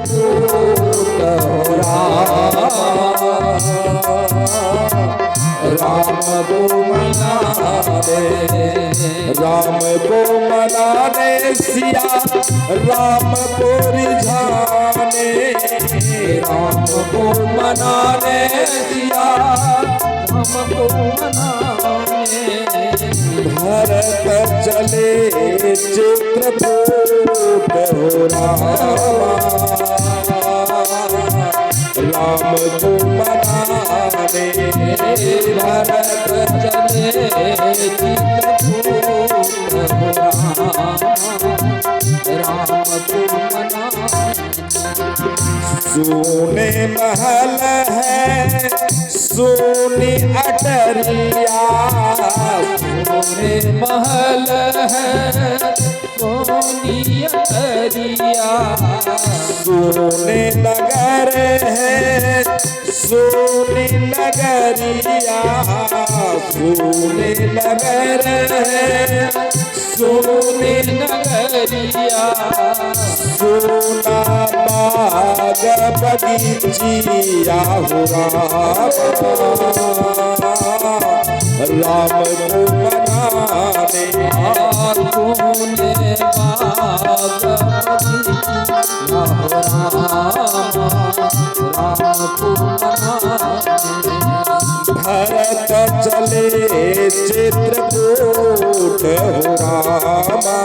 राम को मनाने, राम को मनाने सिया राम को रिझाने, राम को मनाने सिया राम को मनाने। भरत चले चित्रकूट हो रामा, राम को मनाने भरत चले चित्रकूट हो रामा, राम को मनाने। सोने महल है सोनी अटरिया, सोने महल है सोनी अटरिया, सोने नगर है सोनी नगरिया, सोने नगर है सोनी नगरिया, सोना बाग बगीचिया हो राम को मनाने, सोने बाग बगीचिया हो राम को मनाने। भरत चले चित्रकूट हो रामा,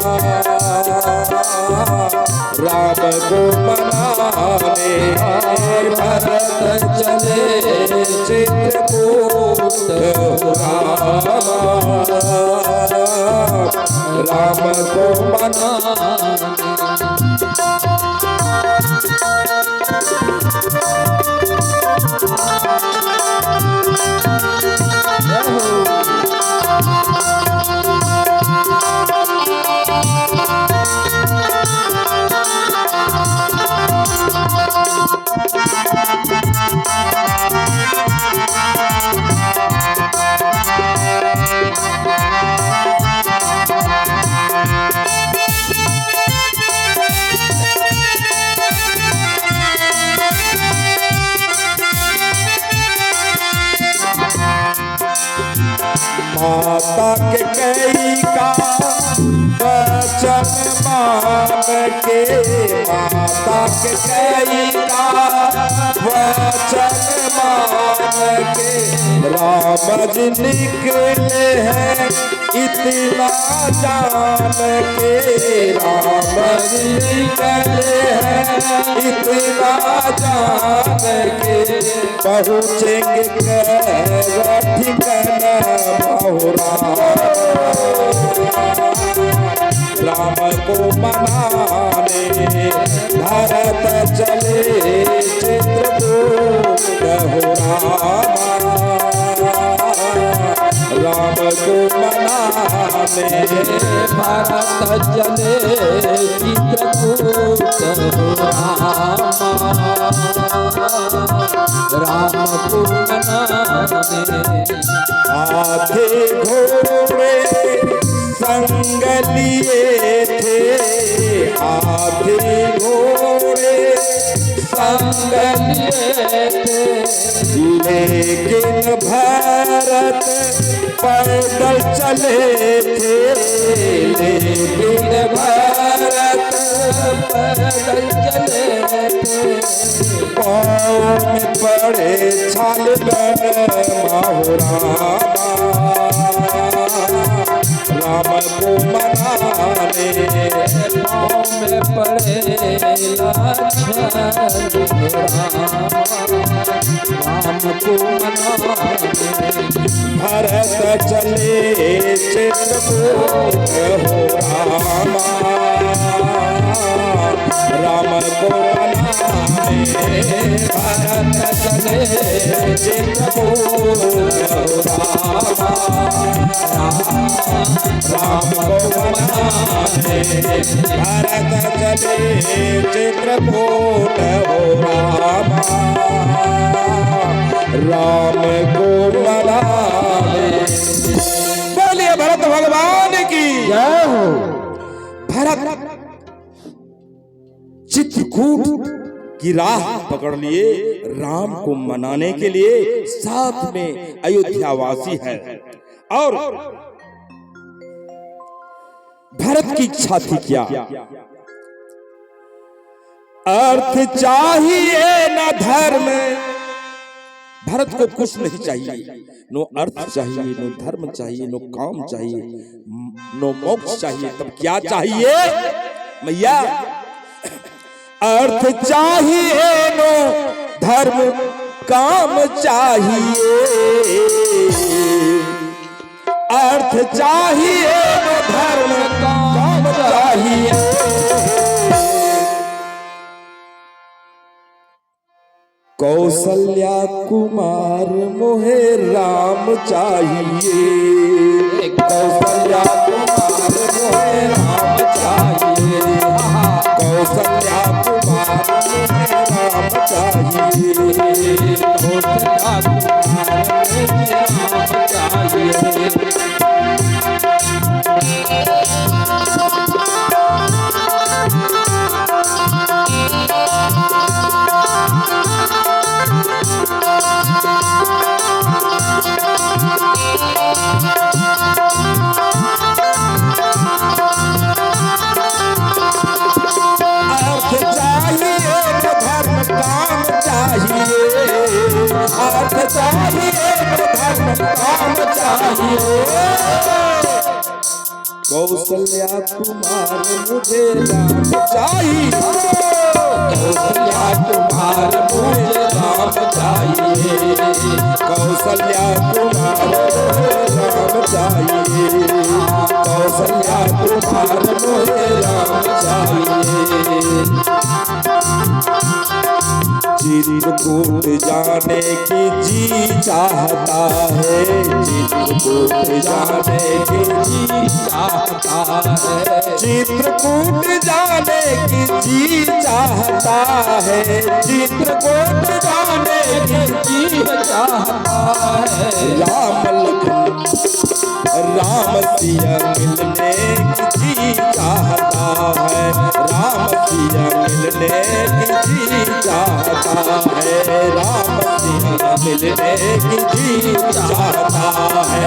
राम को मनाने भरत चले चित्रकूट हो रामा, राम को मनाने। माता के कई का वचन मान के, माता के कई का वचन मान के, राम जी निकले हैं इतना जान के, राम जी निकले हैं इतना जान के, पहुँचेंगे ठिकाना बहुरा, राम को मनाने भरत चले चित्रकूट हो रामा, राम को मनाने भरत चले चित्रकूट हो रामा, राम को मनाने। हाथी घोड़े संग लिए थे, हाथी घोड़े संग लिए थे, लेकिन भरत पैदल चले थे, लेकिन भरत पैदल चले थे, पाँव में पड़े छाल बन माहुरामा, राम को मनाने पाँव में पड़े राम को मनाने। भरत चले चित्रकूट हो रामा, राम को मनाने भरत चले चित्रकूट हो रामा, राम को मनाने भरत चले चित्रकूट हो रामा, राम को मनाने। बोलिए भरत भगवान की जय हो। भरत चित्रकूट की राह पकड़ लिए राम को मनाने के लिए साथ में अयोध्यावासी है। और भरत की इच्छा थी क्या? अर्थ चाहिए न धर्म, भरत को कुछ नहीं चाहिए, नो अर्थ चाहिए, नो धर्म चाहिए, नो काम चाहिए, नो मोक्ष चाहिए। तब क्या चाहिए मैया? अर्थ चाहिए, नो धर्म काम चाहिए। अर्थ चाहिए, नो धर्म काम चाहिए। कौशल्या कुमार मोहे राम चाहिए। कौशल्या कुमार मोहे राम चाहिए। कौशल्या कुमार मोहे राम चाहिए। कौशल्या कुमार मोहे राम चाहिए। अर्थ चाहिए, धर्म काम चाहिए। कौशल्या कुमार मुझे राम चाहिए। कौशल्या कुमार मुझे राम चाहिए। कौशल्या कुमार मुझे राम चाहिए। कौशल्या कुमार मुझे राम चाहिए। चित्रकूट जाने की जी चाहता है। चित्रकूट जाने की जी चाहता है। चित्रकूट जाने की जी चाहता है। चित्रकूट जाने की जी चाहता है। राम लखन राम सिया मिलने की जी चाहता है। राम सिया मिलने की जी चाहता है। राम सिया मिलने की जी चाहता है।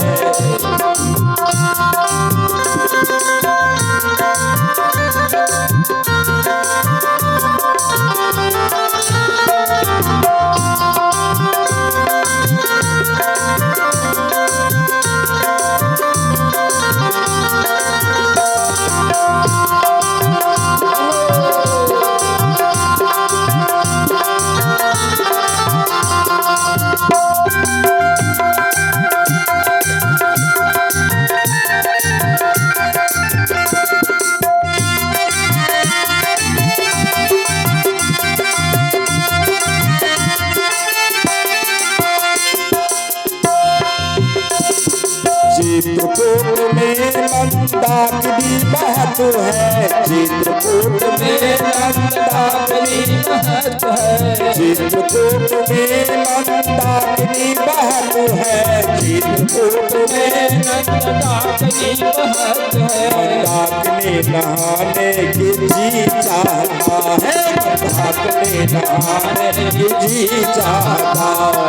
चित्रकूट में मंदाकिनी महत्व है। चित्रकूट में मंदाकिनी महत्व है। चित्रकूट में मंदाकिनी महत्व है। चित्रकूट में मंदाकिनी महत्व है। मंदाकिनी नहाने की जी चाहता है। मंदाकिनी नहाने की जी चाहता है।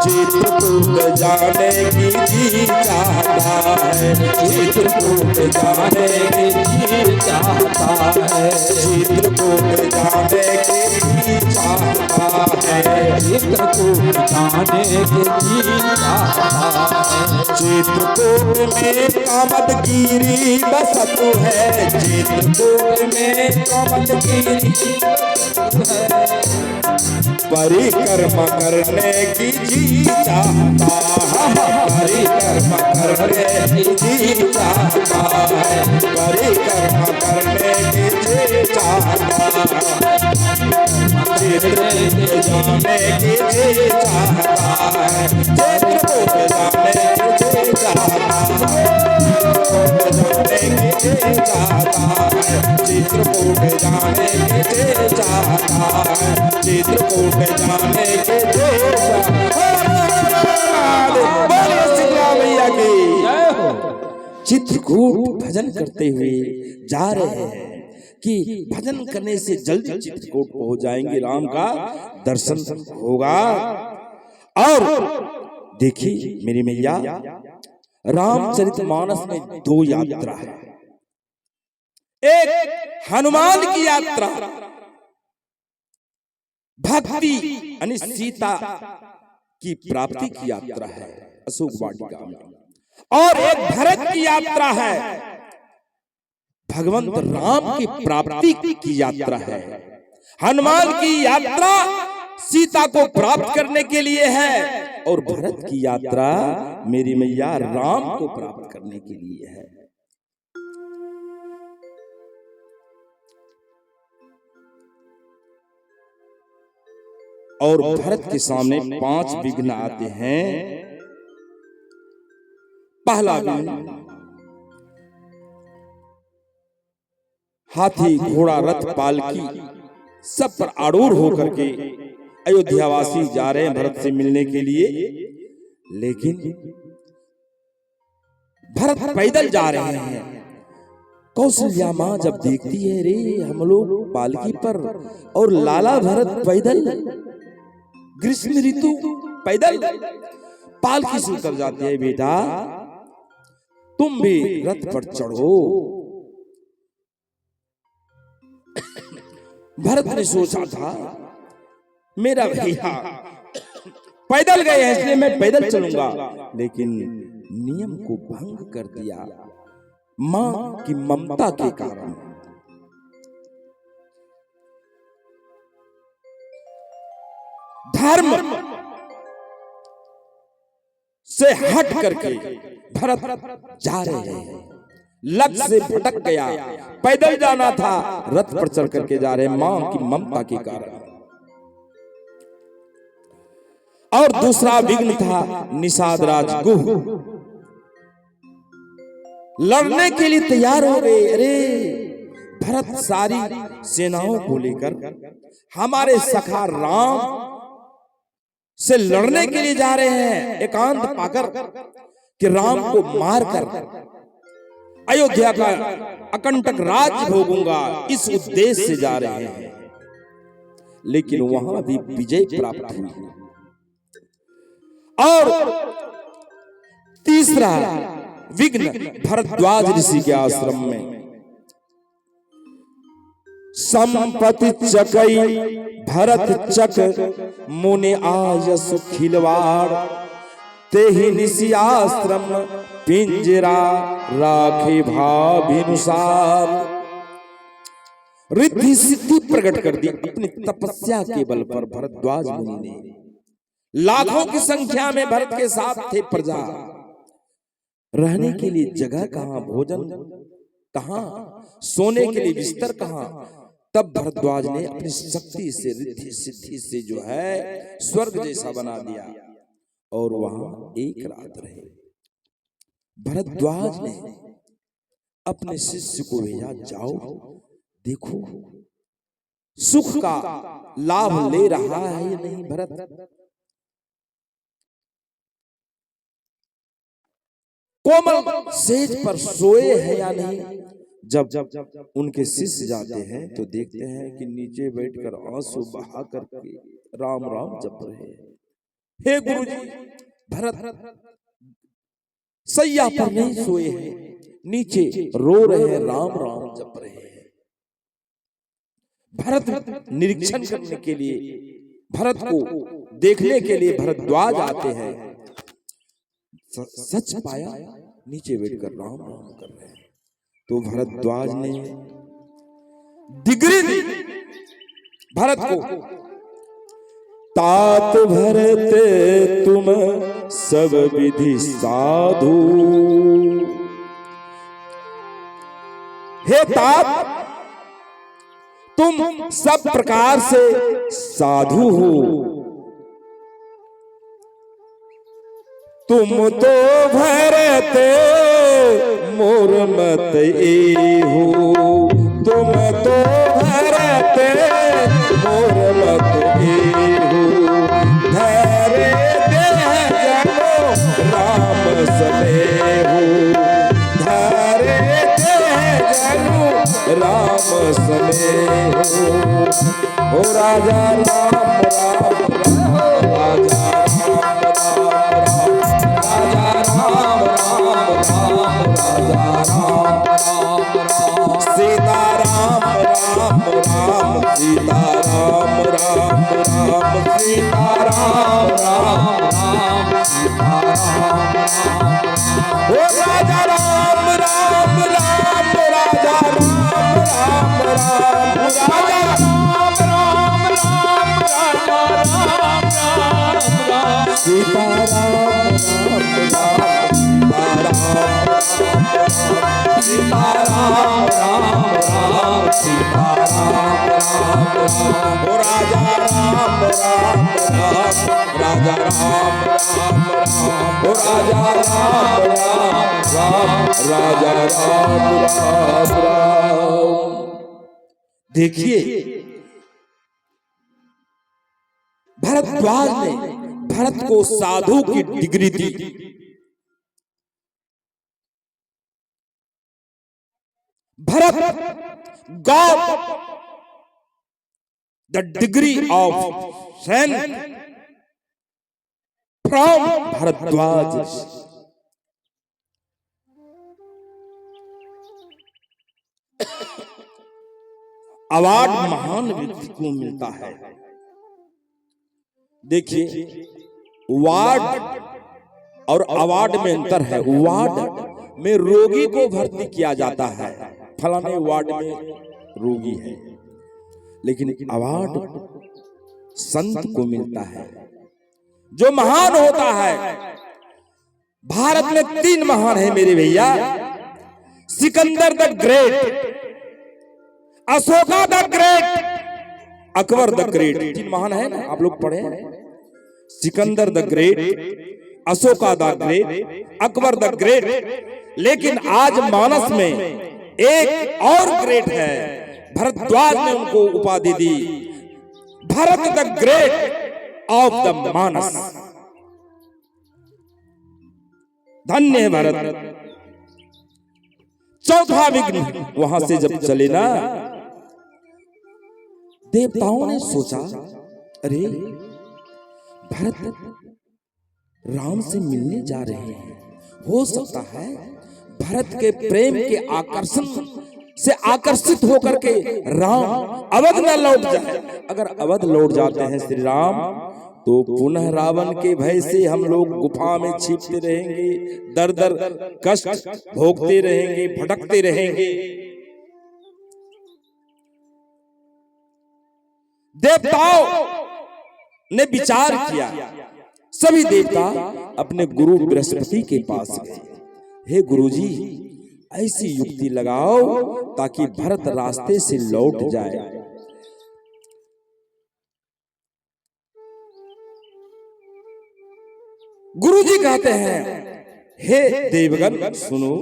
चित्रकूट जाने की जी चाहता है। चित्रकूट जाने की जी चाहता है। चित्रकूट जाने की जी चाहता है। चित्रकूट जाने की जी चाहता है। चित्रकूट में कामदगिरी बसत है। चित्रकूट में कामदगिरी है। परिक्रमा करने की जी चाहता है। परिक्रमा करने की जी चाहता है। परिक्रमा करने की जी चाहता है। चित्रकूट जाने की जी चाहता है। चित्रकूट जाने की जी चाहता है। चित्रकूट जाने की जी चाहता है। चित्रकूट जाने की जी भैया की चित्रकूट भजन करते हुए जा रहे हैं। कि भजन करने से जल्दी चित्रकूट पहुंच जाएंगे, राम का दर्शन होगा। और देखिए मेरी मैया, रामचरितमानस में 2 यात्रा है। एक हनुमान की यात्रा, भक्ति यानी सीता की प्राप्ति की यात्रा है अशोक वाटिका में, और एक भरत की यात्रा है, भगवंत राम की प्राप्ति की यात्रा है। हनुमान की यात्रा सीता को प्राप्त करने के लिए है, और भरत की यात्रा मेरी मैया राम को प्राप्त करने के लिए है। और भरत के सामने 5 विघ्न आते हैं। पहला विघ्न, हाथी घोड़ा रथ पालकी सब पर आरूढ़ होकर के अयोध्यावासी जा रहे हैं भरत से मिलने के लिए, लेकिन भरत पैदल जा रहे हैं। कौशल्या मां जब देखती है, रे हम लोग पालकी पर और लाला भरत पैदल, ग्रीष्म ऋतु पैदल, पालकी से उतर जाती है, बेटा तुम भी रथ पर चढ़ो। भरत ने सोचा था मेरा भैया पैदल गए हैं इसलिए मैं पैदल चलूंगा, लेकिन नियम को भंग कर दिया मां की ममता के कारण। धर्म से हट करके भरत जा रहे हैं, लक्ष्य से भटक गया। पैदल जाना था, रथ पर चढ़ करके जा रहे, मां की ममता के कारण। और दूसरा विघ्न था निषाद राज गुह, लड़ने के लिए तैयार हो गए। अरे भरत सारी सेनाओं को लेकर हमारे सखा राम से लड़ने के लिए जा रहे हैं, एकांत पाकर कि राम को मारकर अयोध्या का अकंटक राज्य भोगूंगा, इस उद्देश्य से जा रहे हैं। लेकिन वहां भी विजय प्राप्त हुई। और तीसरा विघ्न भरद्वाज ऋषि के आश्रम में, संपत्ति चकई भरत चक मुनि आयस खिलवाड़, तेहि निसी आश्रम पिंजरा राखे भाभिनुसार। रिद्धि सिद्धि प्रकट कर दी अपनी तपस्या के बल पर भरद्वाज मुनि ने। लाखों की संख्या में भरत के साथ थे प्रजा, रहने के लिए जगह कहां, भोजन कहां, सोने के लिए बिस्तर कहां। तब भरद्वाज ने अपनी शक्ति से, रिद्धि सिद्धि से जो है स्वर्ग जैसा बना दिया, और वहां एक रात रहे। भरद्वाज ने अपने शिष्य को भेजा, जाओ देखो सुख का लाभ ले रहा है या नहीं भरत, कोमल सेज पर सोए हैं या नहीं। जब उनके शिष्य जाते हैं तो देखते हैं कि नीचे बैठकर आंसू बहा करके राम राम जप रहे हैं। हे गुरुजी, भरत सैया पर नहीं सोए हैं, नीचे रो रहे हैं, राम राम जप रहे हैं। भरत निरीक्षण करने के लिए, भरत को देखने के लिए भरद्वाज आते हैं। सच पाया, नीचे बैठकर राम राम कर रहे हैं। तो भरद्वाज ने डिग्री दी भरत को, तात भरत तुम सब विधि साधु। हे तात, तुम सब प्रकार से साधु हो, तुम तो भरत मोर मत हो, तुम तो भरत मोर मत हो। धरे देह जनो राम सने हो, धरे देह जनो राम सने ओ राजा राम राम राजा राम राम राजा राम राम राजा राम सीता राम राम राम सीता राम राम राम सीता राम राम राम सीता राम ओ राजा राम राम राम राजा राम राम राम राजा राम राम राम राजा राम राम राम सीता राम राम राम सीता राम राम राम सीता राम राम राम ओ राजा राम राम राम राजा राम राम राम ओ राजा राम राम राम राजा राम राम राम। देखिए भारद्वाज ने भरत को साधु की degree the. Bharat got the degree of saint from Bharadwaj. Award महान व्यक्ति को मिलता है। देखिए वार्ड और अवार्ड में अंतर है। वार्ड में रोगी को भर्ती किया जाता है, फलाने वार्ड में रोगी है, लेकिन अवार्ड संत को मिलता है जो महान होता है। भारत में 3 महान है मेरे भैया, Sikandar the great, Ashoka the great, Akbar the great. 3 महान है ना, आप लोग पढ़े हैं। Sikandar the great, Ashoka the great, Akbar the great. लेकिन आज मानस में एक और ग्रेट है, भरद्वाज ने उनको उपाधि दी Bharat the great of the Manas. धन्य है भरत। चौथा विघ्न वहां से जब चले ना, देवताओं ने सोचा अरे भरत राम से मिलने जा रहे हैं, हो सकता है भरत के प्रेम के आकर्षण से आकर्षित होकर के राम अवध न लौट जाए। अगर अवध लौट जाते हैं श्री राम तो पुनः रावण के भय से हम लोग गुफा में छिपते रहेंगे, दर दर कष्ट भोगते रहेंगे, भटकते रहेंगे। देवताओं ने विचार किया, सभी देवता अपने गुरु बृहस्पति के पास गए। हे गुरुजी, ऐसी युक्ति लगाओ ताकि भरत रास्ते से लौट जाए। गुरुजी कहते हैं हे देवगण सुनो,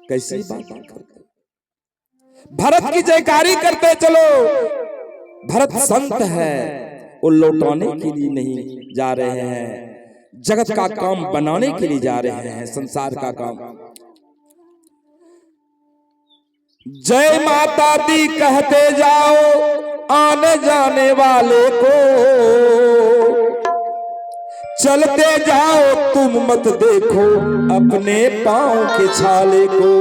कैसी बात करते, भरत की जयकारी करते चलो। भरत संत है, वो लौटाने के लिए नहीं जा रहे हैं, जगत का काम बनाने के लिए जा रहे हैं, संसार का काम। जय माता दी कहते जाओ आने जाने वाले को, चलते जाओ तुम मत देखो अपने पांव के छाले को।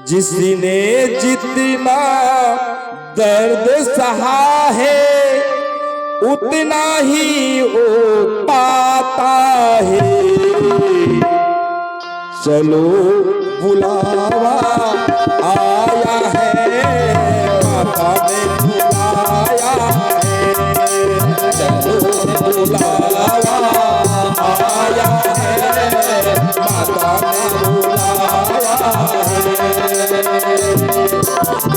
जिसने जितना दर्द सहा है उतना ही वो पाता है। चलो बुलावा आया है, माता ने बुलाया है। चलो बुलावा आया है, माता ने बुलाया है।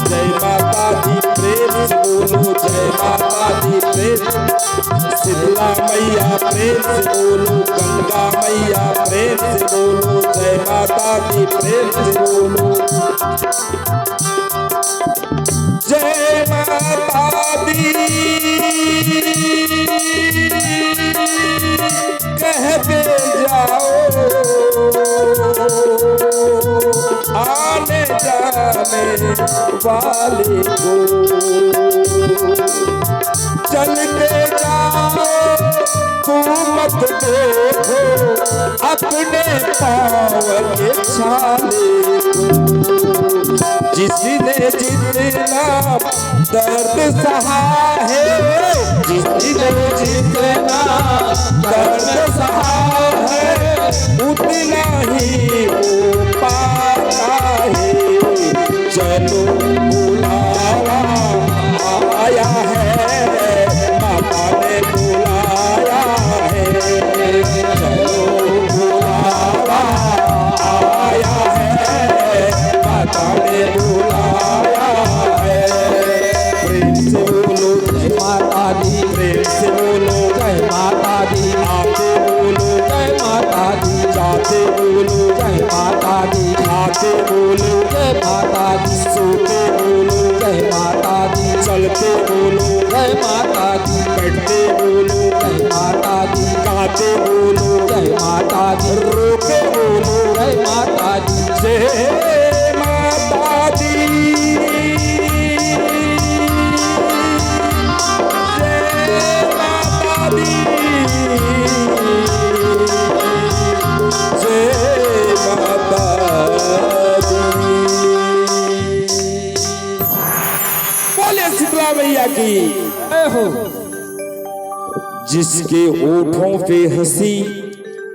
जय माता दी प्रेम से बोलो, जय माता दी प्रेम। शीतला मैया प्रेम से बोलो, गंगा मैया प्रेम से बोलो, जय माता दी प्रेम से बोलो। जय माता दी कहते जाओ आने जाने वाले को। मत देखो अपने पाँव के छाले को। जिसने जितना दर्द सहा है, जिसने जितना दर्द सहा है, उतना ही वो पाता है। चलो बुलावा आया है, माता ने बुलाया है। चलो बुलावा आया है, माता ने बुलाया है। प्रेम से बोलो जय माता दी, प्रेम से बोलो जय माता दी। आते बोलो जय माता दी, जाते बोलो जय माता दी। खाते बोलो जय माता दी, सोते बोलो जय माता दी। चलते बोलो जय माता दी, बैठते बोलो जय माता दी। गाते बोलो जय माता दी, रोते बोलो जय माता दी। जय माता दी, जय माता दी, जय माता दी। बोले शीतला मैया की। जिसके होठों पे हंसी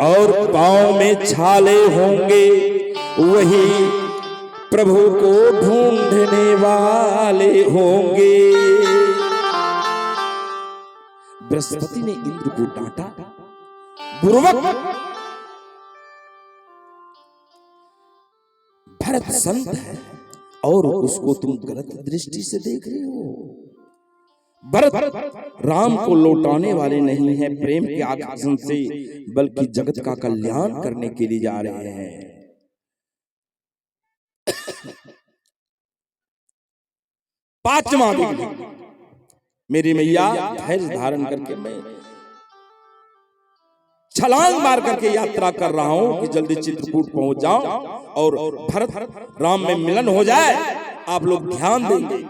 और पाँव में छाले होंगे, वही प्रभु को ढूंढने वाले होंगे। बृहस्पति ने इंद्र को डांटा, बुर्बक भरत संत है और उसको तुम गलत दृष्टि से देख रहे हो। भरत राम को लौटाने वाले नहीं है प्रेम के आकर्षण से, बल्कि जगत का कल्याण करने के लिए जा रहे हैं। पांचवा विघ्न, मेरी मैया धैर्य धारण करके मैं छलांग मार करके यात्रा कर रहा हूं कि जल्दी चित्रकूट पहुंच जाऊं और भरत राम में मिलन हो जाए। आप लोग ध्यान देंगे।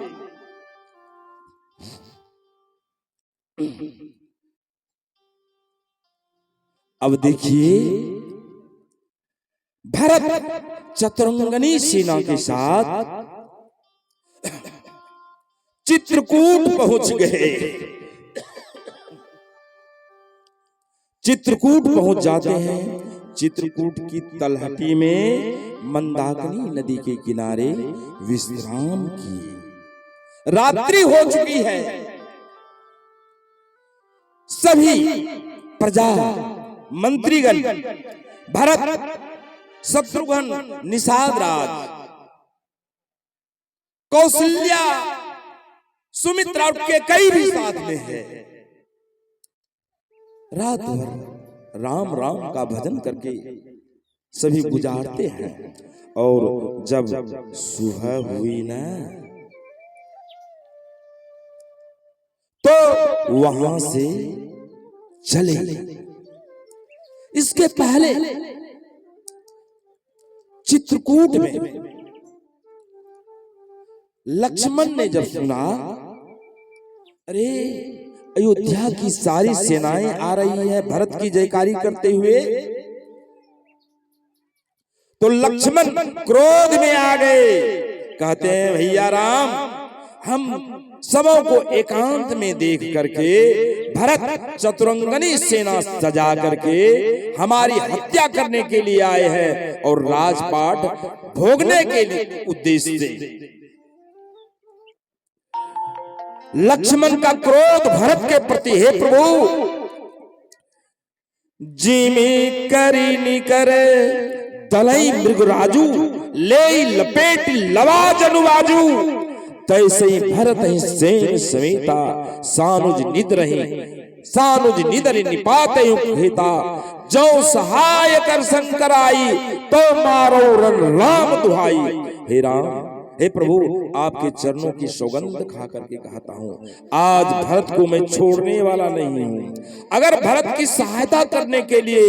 अब देखिए, भरत चतुरंगनी सेना के साथ चित्रकूट पहुंच गए। चित्रकूट पहुंच जाते हैं। चित्रकूट की तलहटी में मंदाकिनी नदी के किनारे विश्राम किए। रात्रि हो चुकी है। सभी प्रजा मंत्रीगण, भरत, शत्रुघ्न, निषाद राज, कौशल्या, सुमित्रा के कई भी साथ में है। रात भर राम राम का भजन करके सभी गुजारते हैं। और जब सुबह हुई ना, तो वहां से चले। इसके पहले चित्रकूट में लक्ष्मण ने जब सुना, अरे अयोध्या की सारी सेनाएं आ रही हैं भरत की जयकारी करते हुए, तो लक्ष्मण क्रोध में आ गए। कहते हैं, भैया राम, हम सबों को एकांत में देख करके भरत चतुरंगनी सेना सजा करके हमारी हत्या करने के लिए आए हैं और राजपाट भोगने के लिए उद्देश्य से। लक्ष्मण का क्रोध भरत के प्रति, हे प्रभु, जिमी करी निकर दलई मृगराजू ले लपेट लवाज अनुवाजू, तैसे भरत सेन समेता सानुज निद रही, सानुज निदर निपात हेता, जो सहाय कर शंकर आई, तो मारो रन राम दुहाई। हे राम, हे प्रभु, आपके चरणों की सौगंध खा करके कहता हूं, आज भरत को मैं छोड़ने वाला नहीं हूं। अगर भरत की सहायता करने के लिए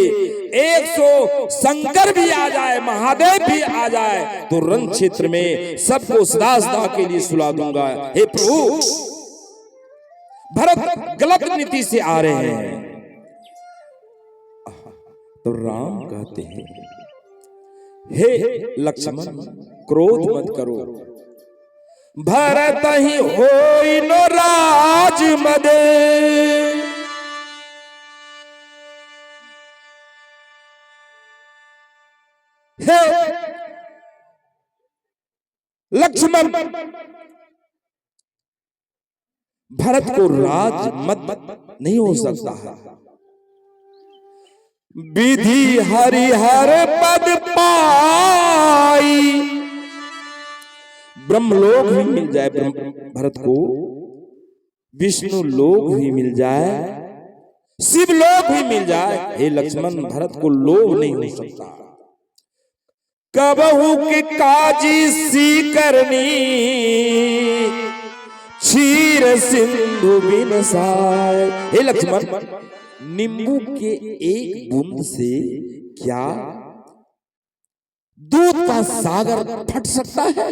100 शंकर भी आ जाए, महादेव भी आ जाए, तो रण क्षेत्र में सबको सदा सदा के लिए सुला दूंगा। हे प्रभु, भरत गलत नीति से आ रहे हैं। तो राम कहते हैं, हे लक्ष्मण क्रोध मत करो, भरत ही होई नो राज मदे। हे लक्ष्मण, भरत को राज मत नहीं हो सकता है। विधि हरिहर पद पाई, ब्रह्मलोक भी मिल जाए भरत को, विष्णु लोक भी मिल जाए, शिवलोक भी मिल जाए, हे लक्ष्मण भरत को लोभ नहीं हो सकता। कबहू के काजी सी करनी, क्षीर सिंधु बिन साय। हे लक्ष्मण, नींबू के एक बूंद से क्या दूध का सागर फट सकता है?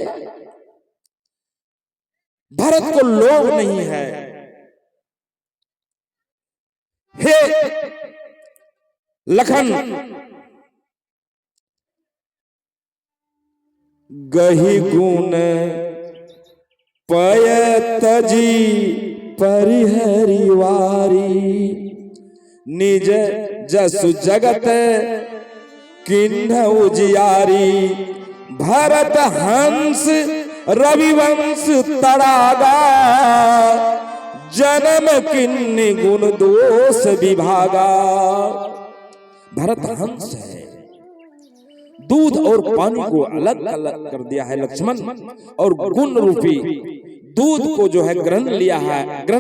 भरत को लोभ नहीं है। हे लखन, गही गुण पय तजी परिहरी वारी, निज जसु जगत किन्ह उजियारी। भरत हंस रविवंश तड़ागा, जन्म किन्नि गुण दोष विभागा। भरत हंस है, दूध और पानी को अलग अलग कर दिया है लक्ष्मण, और गुण रूपी दूध को जो है ग्रहण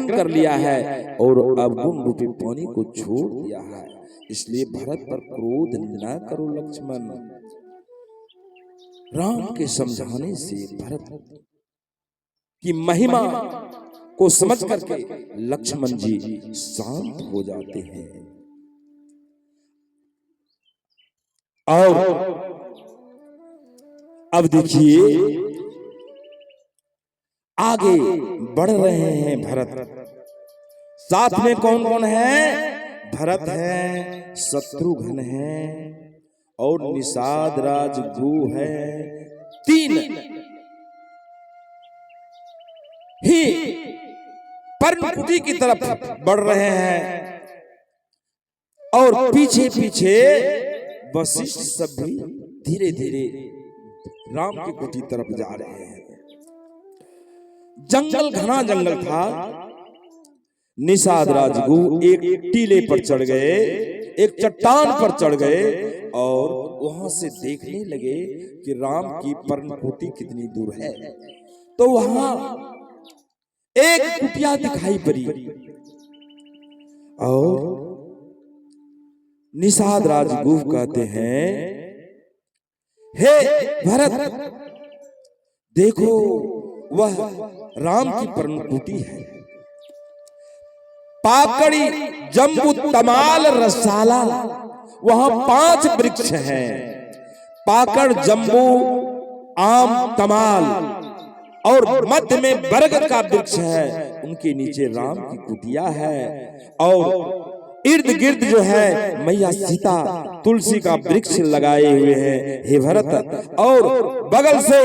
कर लिया है, और अब गुण रूपी पानी को छोड़ दिया है। इसलिए भरत पर क्रोध न करो लक्ष्मण। राम के समझाने से भरत की महिमा को समझ करके लक्ष्मण जी शांत हो जाते हैं। और अब देखिए आगे बढ़ रहे हैं भरत। साथ में कौन कौन है? भरत है, शत्रुघ्न है, और निषाद राज गु है। तीन ही पर्णकुटी की तरफ बढ़ रहे हैं, और पीछे पीछे वशिष्ठ सब भी धीरे धीरे राम की कुटी तरफ जा रहे हैं। जंगल घना जंगल था। निषाद राजगु एक टीले पर चढ़ गए, एक चट्टान पर चढ़ गए, और वहां से देखने लगे कि राम की पर्णकुटी कितनी दूर है। तो वहां एक कुटिया दिखाई पड़ी, और निषाद राजगु कहते हैं, हे भरत देखो, वह राम की पर्णकुटी है। पाकड़ी जम्बू तमाल रसाला, वहां 5 वृक्ष हैं। पाकड़, जम्बू, आम, तमाल, और मध्य में बरगद का वृक्ष है। उनके नीचे राम की कुटिया है, और इर्द गिर्द जो है मैया सीता तुलसी का वृक्ष लगाए हुए हैं। हे भरत, और बगल से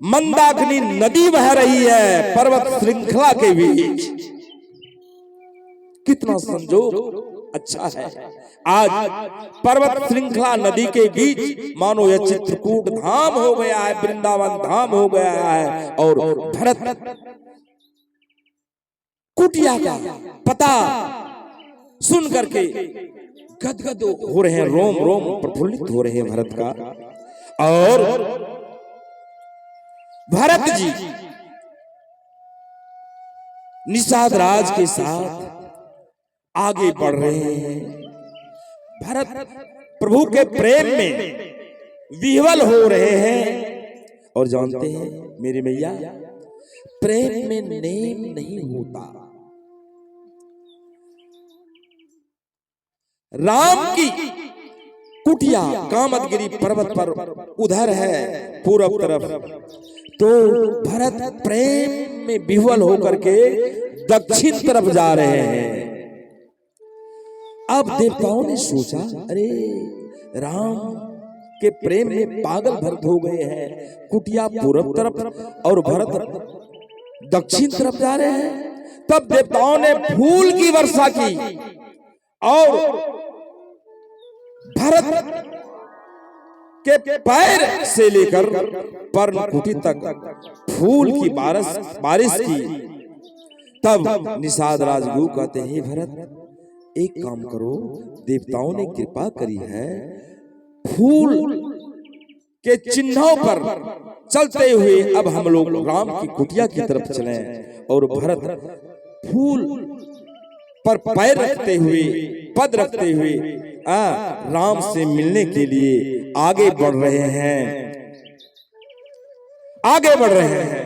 मंदाकिनी नदी बह रही है पर्वत श्रृंखला के बीच। कितना संजोग अच्छा है। आज पर्वत श्रृंखला नदी के बीच मानो यह चित्रकूट धाम हो गया है, वृंदावन धाम हो गया है। और भरत कुटिया का पता सुन करके गदगद हो रहे हैं, रोम रोम प्रफुल्लित हो रहे हैं भरत का। और भरत जी निषाद राज के साथ आगे बढ़ रहे हैं। भरत प्रभु के प्रेम में विह्वल हो रहे हैं। और जानते हैं मेरे मैया, प्रेम में नेम नहीं होता। राम की कुटिया कामदगिरी पर्वत पर उधर है पूरब तरफ, तो भरत प्रेम में विह्वल होकर के दक्षिण तरफ जा रहे हैं। अब देवताओं ने सोचा, अरे राम के प्रेम में पागल भरत हो गए हैं, कुटिया पूर्व तरफ और भरत दक्षिण तरफ जा रहे हैं। तब देवताओं ने फूल की वर्षा की और भरत के पैर से लेकर पर्णकुटी तक फूल की बारिश की। तब निषाद राजगुरु कहते हैं, भरत एक काम करो, देवताओं ने कृपा करी है, फूल के चिन्हों पर चलते हुए अब हम लोग राम की कुटिया की तरफ चलें और भरत फूल पर पैर रखते हुए, पद रखते हुए राम से मिलने के लिए आगे बढ़ रहे हैं, आगे बढ़ रहे हैं।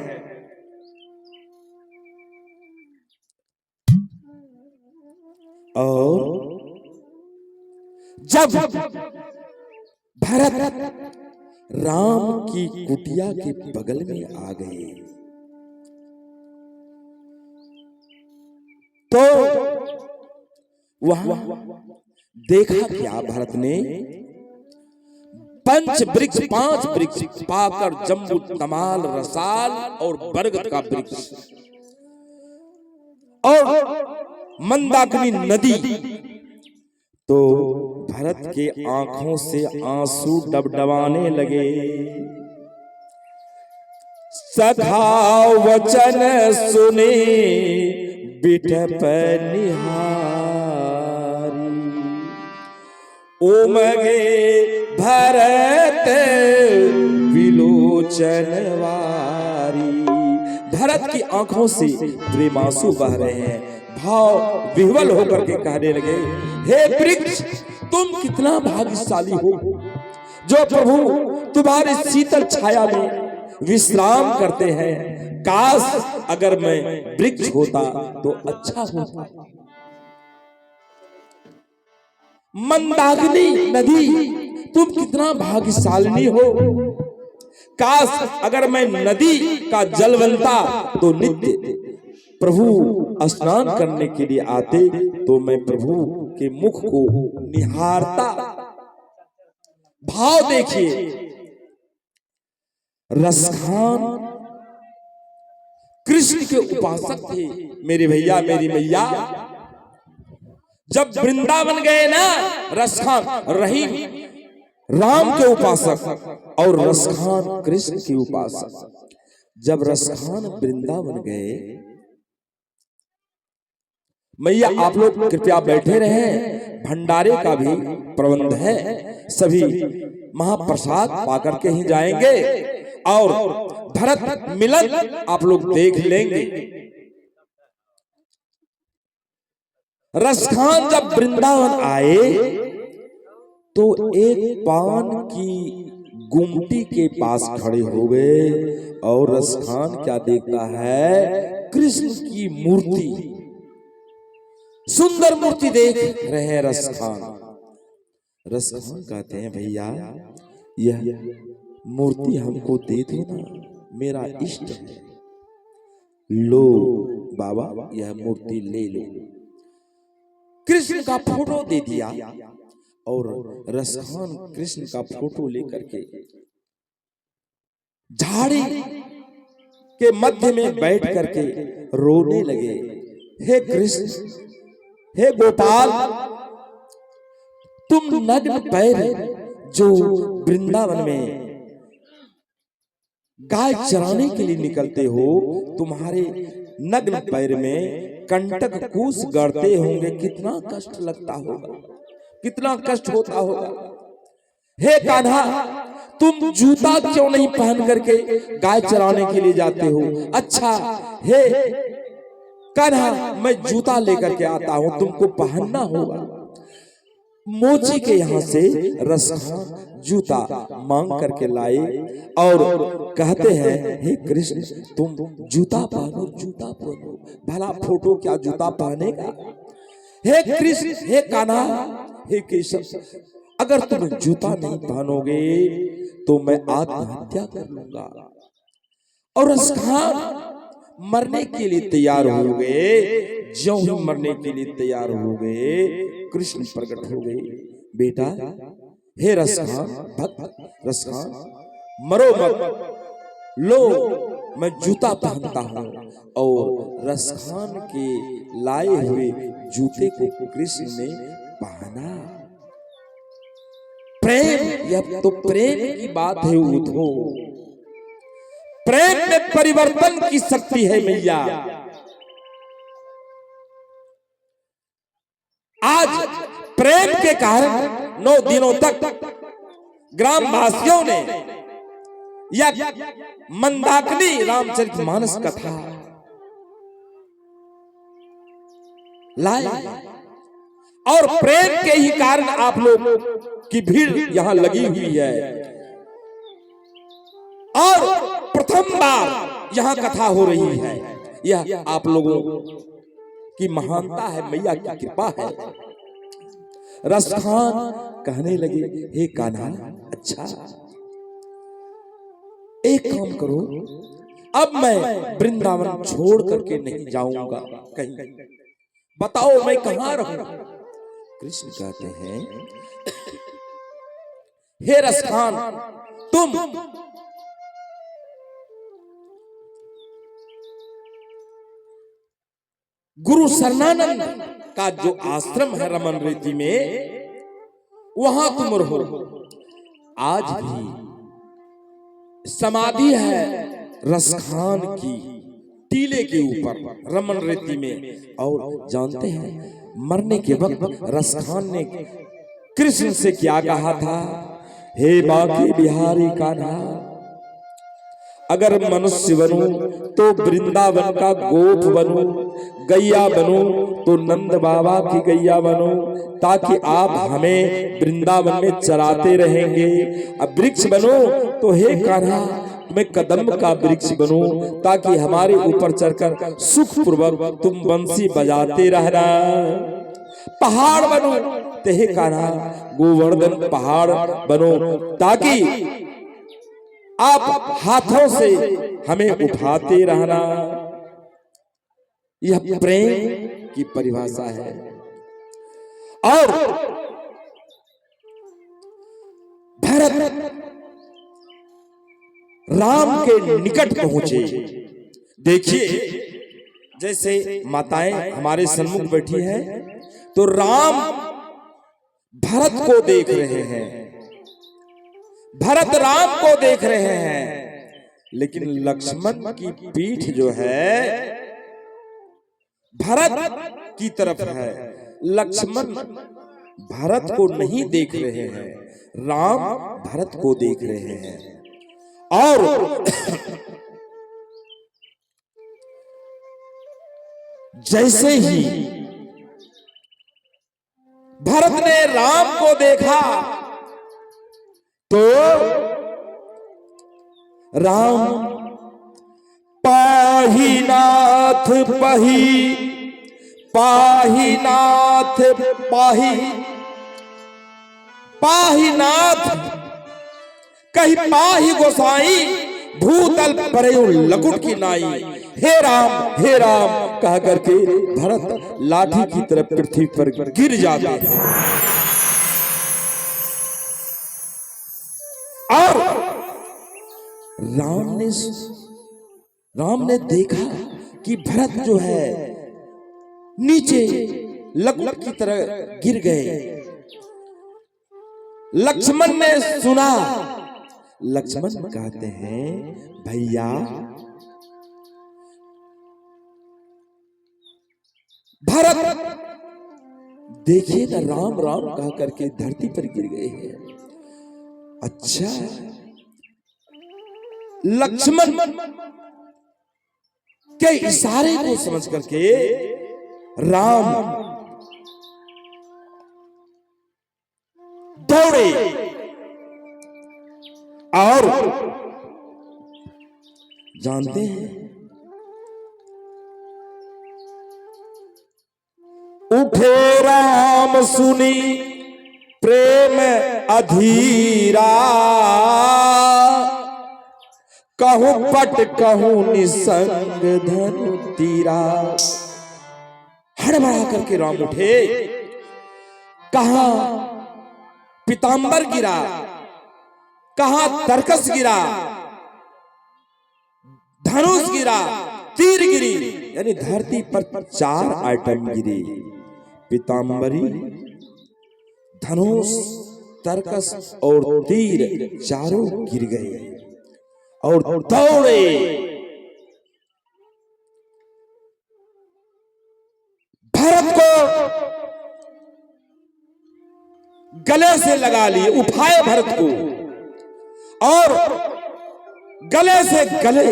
और जब भरत राम की कुटिया के बगल में आ गए तो वहां देखा क्या, भरत ने पंच वृक्ष, 5 वृक्ष पाकर, जम्बू, तमाल, रसाल और बरगद का वृक्ष और मंदाकिनी नदी। तो भरत के आंखों से आंसू डबडबाने लगे। सखा वचन सुने बिटप निहारी, उमगे भरत विलोचन वारी। भरत की आंखों से प्रेमांसू बह रहे हैं, भाव विह्वल होकर के कहने लगे, हे वृक्ष, तुम कितना भाग्यशाली हो जो प्रभु तुम्हारे शीतल छाया में विश्राम करते हैं। काश अगर मैं वृक्ष होता तो अच्छा होता। मंदाकिनी नदी, तुम कितना भाग्यशाली हो, काश अगर मैं नदी का जल बनता तो नित्य प्रभु स्नान करने के लिए आते तो मैं प्रभु के मुख को निहारता। भाव देखिए, रसखान कृष्ण के उपासक थे मेरे भैया मेरी मैया। जब वृंदावन गए ना, रसखान रहीम राम के उपासक और रसखान कृष्ण के उपासक। जब रसखान वृंदावन गए, मैया आप लोग कृपया बैठे रहें, भंडारे का भी प्रबंध है, सभी महाप्रसाद पाकर के ही जाएंगे और भरत मिलन आप लोग देख लेंगे। रसखान जब वृंदावन आए तो एक पान की गुमटी के पास खड़े हो गए और रसखान क्या देखता है, कृष्ण की मूर्ति, सुंदर मूर्ति देख रहे हैं रसखान। रसखान कहते हैं, भैया यह मूर्ति हमको दे दो ना, मेरा इष्ट है। लो बाबा, यह मूर्ति ले लो। कृष्ण का फोटो दे दिया और रसखान कृष्ण का फोटो लेकर के झाड़ी के मध्य में बैठ करके रोने लगे। हे कृष्ण, हे गोपाल, तुम नग्न पैर जो वृंदावन में गाय चराने के लिए निकलते हो, तुम्हारे नग्न पैर में कंटक कूस गड़ते होंगे, कितना कष्ट लगता होगा, कितना कष्ट होता होगा। हे कान्हा, तुम जूता क्यों नहीं पहन करके गाय चराने के लिए जाते हो? अच्छा, हे कान्हा, मैं जूता लेकर के आता हूं, तुमको पहनना होगा। मोची के यहाँ से रसखान जूता मांग करके लाए और कहते हैं, हे कृष्ण, तुम जूता पहनो, जूता पहनो। भला फोटो क्या जूता पहनेगा? हे कृष्ण, हे कान्हा, हे केशव, अगर तुम जूता नहीं पहनोगे तो मैं आत्महत्या कर लूंगा। और रसखान मरने के लिए तैयार हो गए। ज्यों ही मरने के लिए तैयार हो गए, कृष्ण प्रकट हो गए। बेटा, हे रसखान, भक्त रसखान, मरो मत, लो मैं जूता पहनता हूं। और रसखान के लाए हुए जूते को कृष्ण ने पहना। प्रेम, यह तो प्रेम की बात है उद्धव। प्रेम में परिवर्तन की शक्ति है मैया। आज प्रेम के कारण 9 दिनों तक ग्रामवासियों ने या मंदाकिनी रामचरितमानस कथा लाए, और प्रेम के ही कारण आप लोग की भीड़ यहां लगी हुई है। और प्रथम बार यहां कथा हो रही है। यह आप लोगों की महानता है, मैया की कृपा है। रसखान कहने लगे, हे कान्हा, अच्छा एक काम करो, अब मैं वृंदावन छोड़ करके नहीं जाऊंगा कहीं, बताओ मैं कहां रहूं। कृष्ण कहते हैं, हे रसखान, तुम गुरु शरणानंद का जो आश्रम है रमन रेती में, वहां तुम रहो। आज भी समाधि है रसखान की टीले के ऊपर रमन रेती में। और जानते हैं, मरने के वक्त रसखान ने कृष्ण से क्या कहा था? हे बाकी बिहारी कान्हा, अगर मनुष्य बनूं तो वृंदावन का गोप बनूं, गैया बनूं तो नंद बाबा की गैया बनूं, ताकि आप हमें वृंदावन में चराते रहेंगे। अब वृक्ष बनूं तो हे कान्हा, मैं कदम का वृक्ष बनूं, ताकि हमारे ऊपर चढ़कर सुख पूर्वक तुम बंसी बजाते रहना। पहाड़ बनूं तो हे कान्हा, गोवर्धन पहाड़ बनो, ताकि आप हाथों से हमें उठाते रहना। यह प्रेम की परिभाषा है। और भरत राम के निकट पहुंचे। देखिए, जैसे माताएं हमारे सन्मुख बैठी हैं, तो राम भरत को देख रहे हैं, भरत राम को देख रहे हैं, लेकिन लक्ष्मण की पीठ जो है भरत की तरफ है। लक्ष्मण भरत को नहीं देख रहे हैं, राम भरत को देख रहे हैं। और जैसे ही भरत ने राम को देखा, तो राम पाहीनाथ पही, पाहीनाथ पाही, पाहीनाथ कही पाही गोसाई, भूतल परयो लकुट की नाई। हे राम कह करके भरत लाठी की तरफ पृथ्वी पर गिर जाते हैं। और राम ने देखा कि भरत जो है नीचे लकुट की तरह गिर गए। लक्ष्मण ने सुना। लक्ष्मण कहते हैं, भैया भरत देखिए ना, राम राम कह करके धरती पर गिर गए हैं। अच्छा, लक्ष्मण के इशारे को समझ करके राम दौड़े और जानते हैं, उठे राम सुनी प्रेम अधीरा, कहूं पट कहूं निसंग धनु तीरा। हड़बड़ा करके राम उठे। कहां पीतांबर गिरा, कहां तरकस गिरा, धनुष गिरा, तीर गिरी, यानी धरती पर 4 आइटम गिरे। पीतांबरी, धनुष, तरकस और तीर चारों गिर गए और दौड़े। भरत को गले से लगा लिए, उठाए भरत को और गले से गले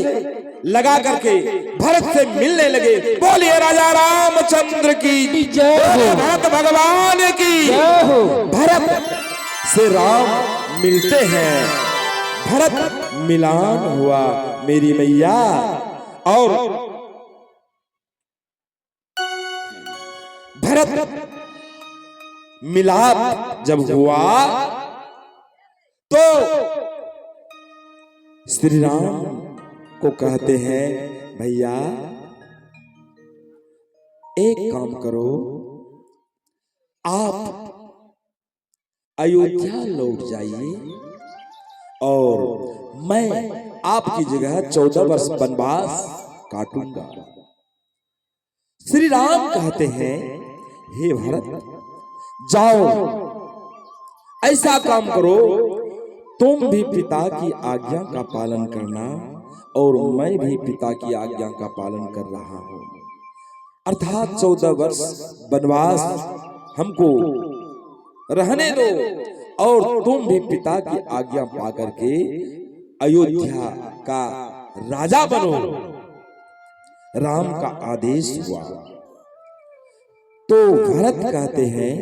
लगा करके भरत से मिलने लगे। बोलिए राजा रामचंद्र की जय हो, भरत भगवान की जय हो। भरत से राम मिलते हैं, भरत मिलान हुआ मेरी मैया। और भरत मिलाप जब हुआ तो श्री राम को कहते हैं, भैया एक काम करो, आप अयोध्या लौट जाइए और मैं आपकी जगह 14 वर्ष वनवास काटूंगा। श्री राम कहते हैं, हे भरत जाओ, ऐसा काम करो, तुम भी पिता की आज्ञा का पालन करना और मैं भी पिता की आज्ञा का पालन कर रहा हूं। अर्थात 14 वर्ष वनवास हमको रहने दो और तुम भी पिता की आज्ञा पा करके अयोध्या का राजा बनो। राम का आदेश हुआ तो भरत कहते हैं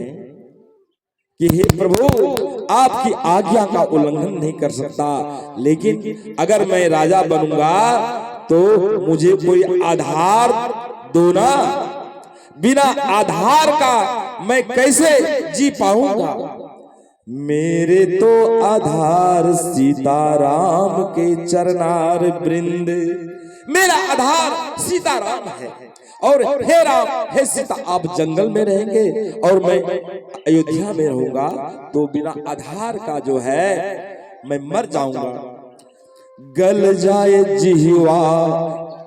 कि हे प्रभु, आपकी आज्ञा का उल्लंघन नहीं कर सकता, लेकिन अगर मैं राजा बनूंगा तो मुझे कोई आधार दो ना। बिना आधार का मैं कैसे जी पाऊंगा। मेरे तो आधार सीताराम के चरनार वृंद, मेरा आधार सीताराम है। और हे राम, हे सीता, आप जंगल में रहेंगे और मैं अयोध्या में रहूंगा, तो बिना आधार का जो है मैं मर जाऊंगा। गल जाए जिह्वा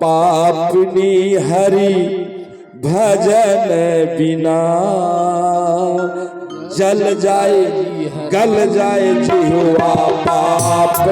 पापनी हरि भजन बिना, जल जाए गल जाए जिह्वा पाप